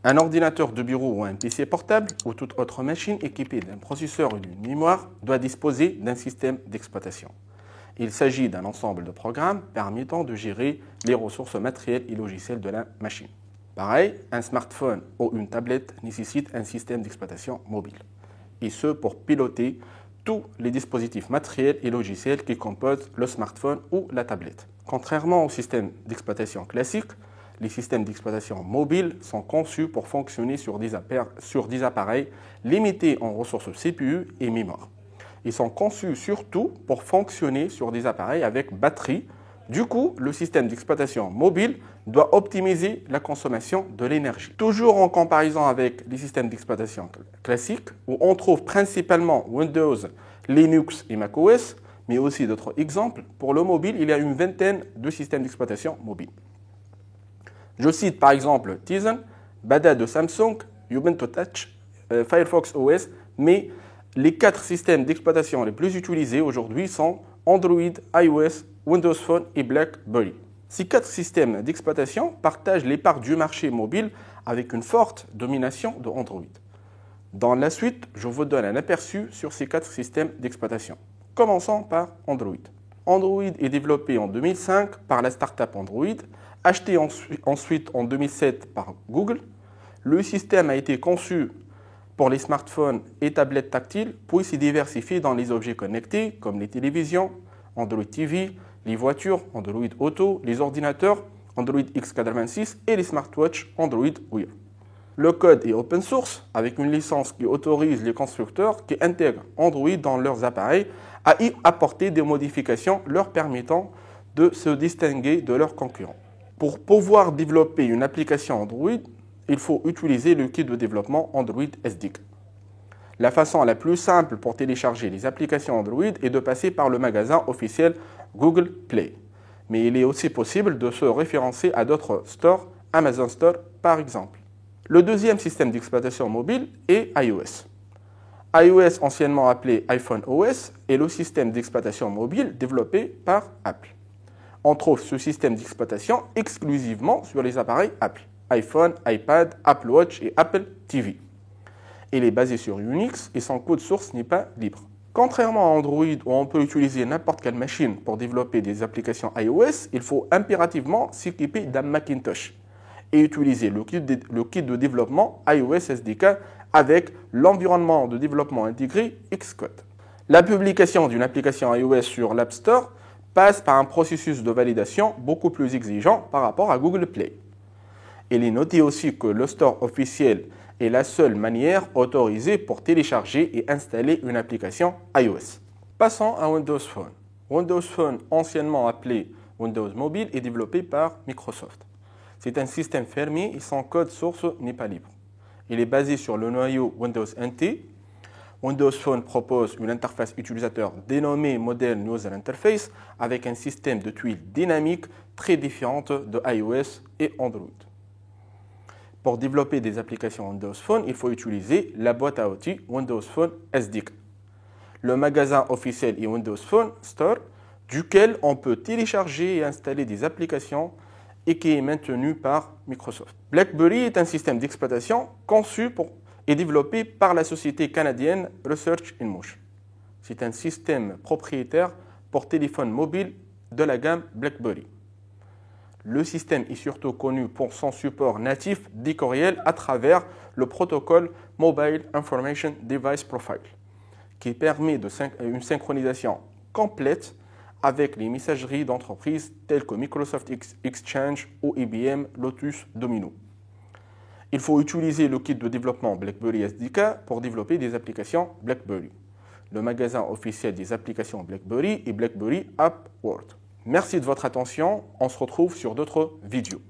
Un ordinateur de bureau ou un PC portable ou toute autre machine équipée d'un processeur ou d'une mémoire doit disposer d'un système d'exploitation. Il s'agit d'un ensemble de programmes permettant de gérer les ressources matérielles et logicielles de la machine. Pareil, un smartphone ou une tablette nécessite un système d'exploitation mobile. Et ce pour piloter tous les dispositifs matériels et logiciels qui composent le smartphone ou la tablette. Contrairement au système d'exploitation classique, les systèmes d'exploitation mobiles sont conçus pour fonctionner sur des appareils limités en ressources CPU et mémoire. Ils sont conçus surtout pour fonctionner sur des appareils avec batterie. Du coup, le système d'exploitation mobile doit optimiser la consommation de l'énergie. Toujours en comparaison avec les systèmes d'exploitation classiques, où on trouve principalement Windows, Linux et macOS, mais aussi d'autres exemples, pour le mobile, il y a une vingtaine de systèmes d'exploitation mobiles. Je cite par exemple Tizen, Bada de Samsung, Ubuntu Touch, Firefox OS, mais les 4 systèmes d'exploitation les plus utilisés aujourd'hui sont Android, iOS, Windows Phone et BlackBerry. Ces 4 systèmes d'exploitation partagent les parts du marché mobile avec une forte domination de Android. Dans la suite, je vous donne un aperçu sur ces 4 systèmes d'exploitation. Commençons par Android. Android est développé en 2005 par la startup Android, acheté ensuite en 2007 par Google. Le système a été conçu pour les smartphones et tablettes tactiles, puis s'est diversifié dans les objets connectés comme les télévisions, Android TV, les voitures, Android Auto, les ordinateurs, Android X86 et les smartwatches Android Wear. Le code est open source avec une licence qui autorise les constructeurs qui intègrent Android dans leurs appareils à y apporter des modifications leur permettant de se distinguer de leurs concurrents. Pour pouvoir développer une application Android, il faut utiliser le kit de développement Android SDK. La façon la plus simple pour télécharger les applications Android est de passer par le magasin officiel Google Play. Mais il est aussi possible de se référencer à d'autres stores, Amazon Store par exemple. Le deuxième système d'exploitation mobile est iOS. iOS, anciennement appelé iPhone OS, est le système d'exploitation mobile développé par Apple. On trouve ce système d'exploitation exclusivement sur les appareils Apple, iPhone, iPad, Apple Watch et Apple TV. Il est basé sur Unix et son code source n'est pas libre. Contrairement à Android où on peut utiliser n'importe quelle machine pour développer des applications iOS, il faut impérativement s'équiper d'un Macintosh et utiliser le kit de développement iOS SDK avec l'environnement de développement intégré Xcode. La publication d'une application iOS sur l'App Store passe par un processus de validation beaucoup plus exigeant par rapport à Google Play. Il est noté aussi que le store officiel est la seule manière autorisée pour télécharger et installer une application iOS. Passons à Windows Phone. Windows Phone, anciennement appelé Windows Mobile, est développé par Microsoft. C'est un système fermé et son code source n'est pas libre. Il est basé sur le noyau Windows NT. Windows Phone propose une interface utilisateur dénommée Model User Interface avec un système de tuiles dynamiques très différente de iOS et Android. Pour développer des applications Windows Phone, il faut utiliser la boîte à outils Windows Phone SDK. Le magasin officiel est Windows Phone Store, duquel on peut télécharger et installer des applications et qui est maintenu par Microsoft. BlackBerry est un système d'exploitation conçu et développé par la société canadienne Research in Motion. C'est un système propriétaire pour téléphone mobile de la gamme BlackBerry. Le système est surtout connu pour son support natif décorriel à travers le protocole Mobile Information Device Profile, qui permet une synchronisation complète avec les messageries d'entreprises telles que Microsoft Exchange ou IBM Lotus Domino. Il faut utiliser le kit de développement BlackBerry SDK pour développer des applications BlackBerry. Le magasin officiel des applications BlackBerry est BlackBerry App World. Merci de votre attention. On se retrouve sur d'autres vidéos.